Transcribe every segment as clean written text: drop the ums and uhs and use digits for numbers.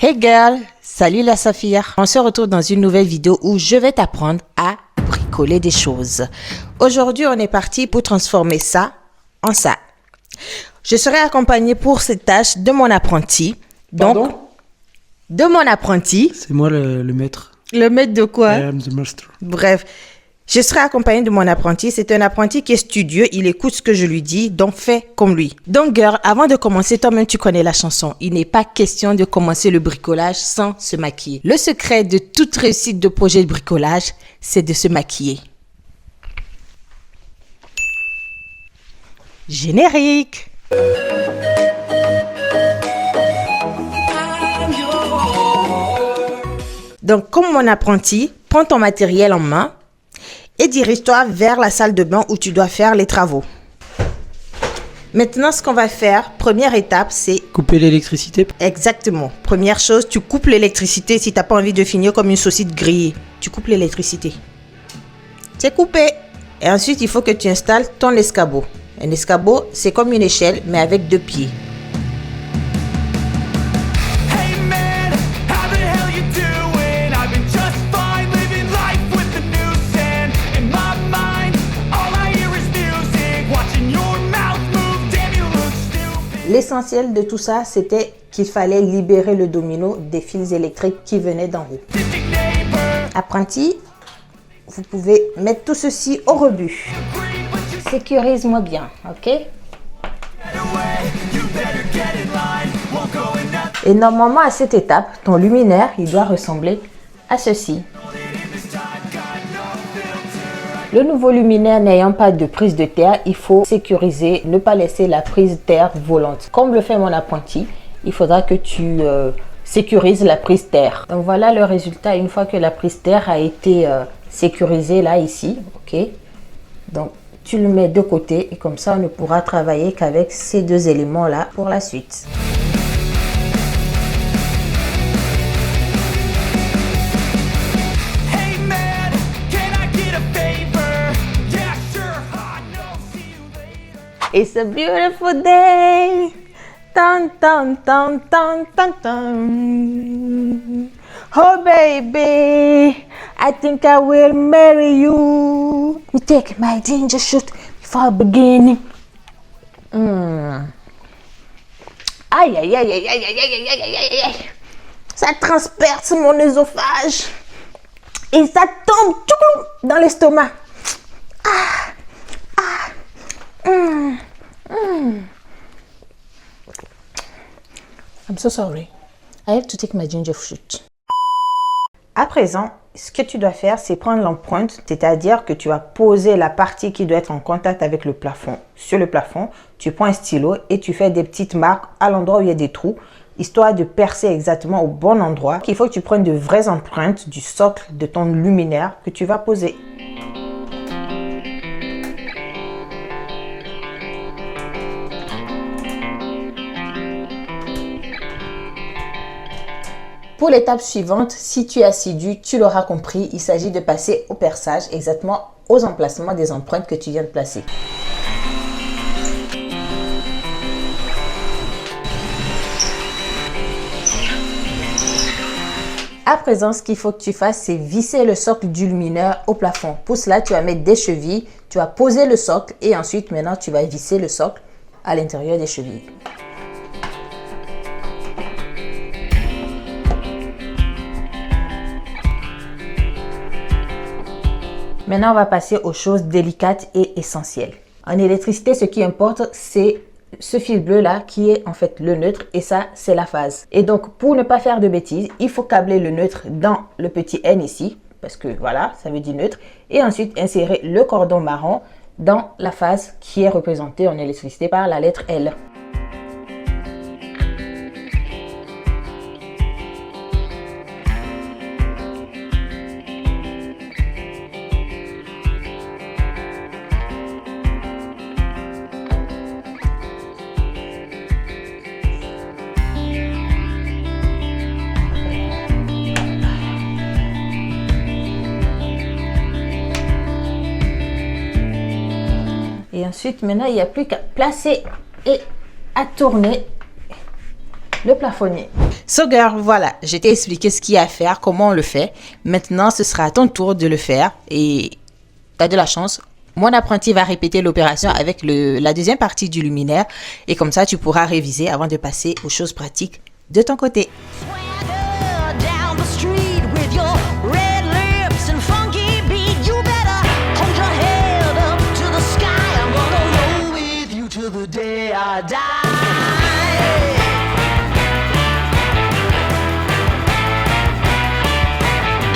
Hey girl, salut la Saphir. On se retrouve dans une nouvelle vidéo où je vais t'apprendre à bricoler des choses. Aujourd'hui, on est parti pour transformer ça en ça. Je serai accompagnée pour cette tâche de mon apprenti. Pardon? Donc, de mon apprenti. C'est moi le maître. Le maître de quoi? I am the master. Bref, je serai accompagnée de mon apprenti. C'est un apprenti qui est studieux. Il écoute ce que je lui dis, donc fais comme lui. Donc, girl, avant de commencer, toi-même, tu connais la chanson. Il n'est pas question de commencer le bricolage sans se maquiller. Le secret de toute réussite de projet de bricolage, c'est de se maquiller. Générique. Donc, comme mon apprenti, prends ton matériel en main et dirige-toi vers la salle de bain où tu dois faire les travaux. Maintenant, ce qu'on va faire, première étape, c'est... Couper l'électricité. Exactement. Première chose, tu coupes l'électricité si tu n'as pas envie de finir comme une saucisse grillée. Tu coupes l'électricité. C'est coupé. Et ensuite, il faut que tu installes ton escabeau. Un escabeau, c'est comme une échelle, mais avec 2 pieds. L'essentiel de tout ça, c'était qu'il fallait libérer le domino des fils électriques qui venaient d'en haut. Apprenti, vous pouvez mettre tout ceci au rebut. Sécurise-moi bien, ok? Et normalement, à cette étape, ton luminaire, il doit ressembler à ceci. Le nouveau luminaire n'ayant pas de prise de terre, il faut sécuriser, ne pas laisser la prise terre volante. Comme le fait mon apprenti, il faudra que tu sécurises la prise terre. Donc voilà le résultat une fois que la prise terre a été sécurisée là, ici. Ok. Donc tu le mets de côté et comme ça on ne pourra travailler qu'avec ces 2 éléments là pour la suite. It's a beautiful day. Dun, dun, dun, dun, dun, dun. Oh baby, I think I will marry you. You take my ginger shoot before beginning. Aïe, aïe, aïe, aïe, aïe, aïe, aïe, aïe, aïe, aïe, aïe. Ça transperce mon œsophage. Et ça tombe dans l'estomac. I'm so sorry. I have to take my ginger fruit. À présent, ce que tu dois faire, c'est prendre l'empreinte, c'est-à-dire que tu vas poser la partie qui doit être en contact avec le plafond. Sur le plafond, tu prends un stylo et tu fais des petites marques à l'endroit où il y a des trous, histoire de percer exactement au bon endroit. Il faut que tu prennes de vraies empreintes du socle de ton luminaire que tu vas poser. Pour l'étape suivante, si tu es assidu, tu l'auras compris, il s'agit de passer au perçage, exactement aux emplacements des empreintes que tu viens de placer. À présent, ce qu'il faut que tu fasses, c'est visser le socle du luminaire au plafond. Pour cela, tu vas mettre des chevilles, tu vas poser le socle et ensuite, maintenant, tu vas visser le socle à l'intérieur des chevilles. Maintenant, on va passer aux choses délicates et essentielles. En électricité, ce qui importe, c'est ce fil bleu là qui est en fait le neutre et ça, c'est la phase. Et donc, pour ne pas faire de bêtises, il faut câbler le neutre dans le petit N ici, parce que voilà, ça veut dire neutre. Et ensuite, insérer le cordon marron dans la phase qui est représentée en électricité par la lettre L. Et ensuite, maintenant, il n'y a plus qu'à placer et à tourner le plafonnier. So girl, voilà, je t'ai expliqué ce qu'il y a à faire, comment on le fait. Maintenant, ce sera à ton tour de le faire et t'as de la chance. Mon apprenti va répéter l'opération avec la deuxième partie du luminaire et comme ça, tu pourras réviser avant de passer aux choses pratiques de ton côté. Swagger down the street with your red lips and funky beat. You better hold your head up to the sky. I'm gonna roll with you till the day I die.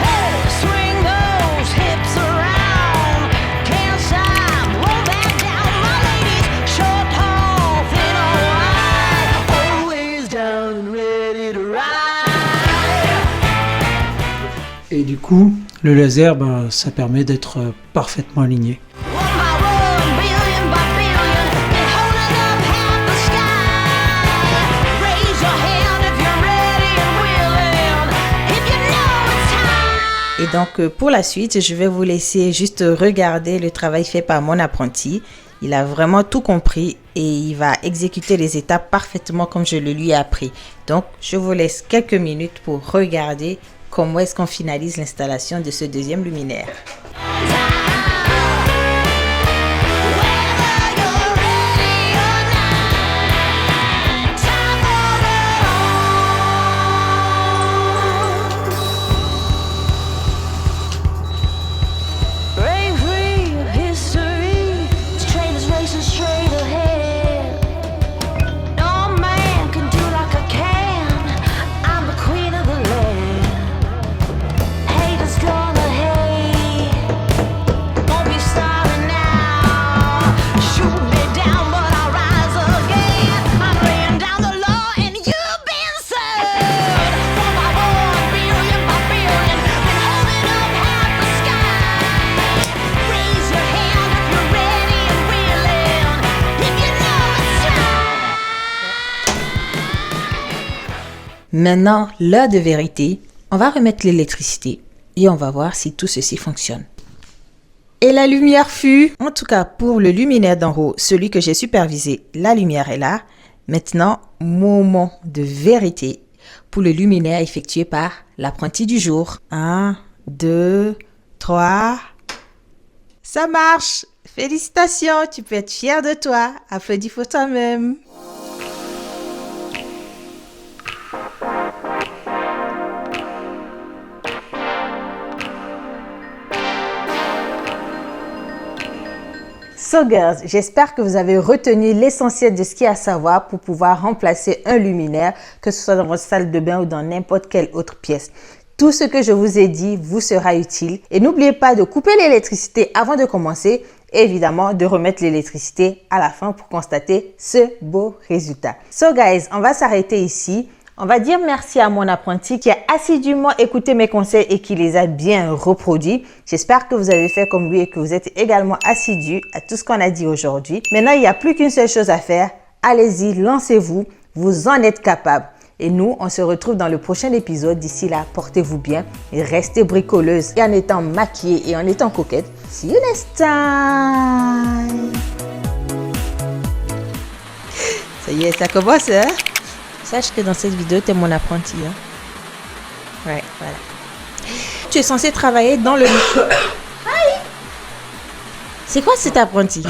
Hey, swing those hips around. Can't stop, roll back down. My ladies, short, tall, thin or wide, always down and ready to ride. Et du coup, le laser, ça permet d'être parfaitement aligné. One by one, billion by billion, and holding up half the sky. Raise your hand if you're ready and willing, if you know it's time. Et donc, pour la suite, je vais vous laisser juste regarder le travail fait par mon apprenti. Il a vraiment tout compris et il va exécuter les étapes parfaitement comme je le lui ai appris. Donc, je vous laisse quelques minutes pour regarder comment est-ce qu'on finalise l'installation de ce deuxième luminaire. Whether you're ready or not, time for the break free of history. This train is racing straight ahead. No man can do like I can. I'm the queen of the land. Haters gonna hate. Won't be starting now. Shoot me down, but I'll rise again. I'm laying down the law, and you've been served. One by one, billion by billion, been holding up half the sky. Raise your hand if you're ready and willing, if you know it's time. Maintenant, l'heure de vérité, on va remettre l'électricité et on va voir si tout ceci fonctionne. Et la lumière fut, en tout cas pour le luminaire d'en haut, celui que j'ai supervisé, la lumière est là. Maintenant, moment de vérité pour le luminaire effectué par l'apprenti du jour. 1, 2, 3. Ça marche! Félicitations, tu peux être fier de toi. Applaudis pour toi-même. So girls, j'espère que vous avez retenu l'essentiel de ce qu'il y a à savoir pour pouvoir remplacer un luminaire, que ce soit dans votre salle de bain ou dans n'importe quelle autre pièce. Tout ce que je vous ai dit vous sera utile et n'oubliez pas de couper l'électricité avant de commencer et évidemment de remettre l'électricité à la fin pour constater ce beau résultat. So guys, on va s'arrêter ici. On va dire merci à mon apprenti qui a assidûment écouté mes conseils et qui les a bien reproduits. J'espère que vous avez fait comme lui et que vous êtes également assidus à tout ce qu'on a dit aujourd'hui. Maintenant, il n'y a plus qu'une seule chose à faire. Allez-y, lancez-vous. Vous en êtes capable. Et nous, on se retrouve dans le prochain épisode. D'ici là, portez-vous bien et restez bricoleuses. Et en étant maquillée et en étant coquette. See you next time. Ça y est, ça commence, hein? Sache que dans cette vidéo, tu es mon apprenti. Hein? Ouais, voilà. Tu es censé travailler dans le... C'est quoi cet apprenti?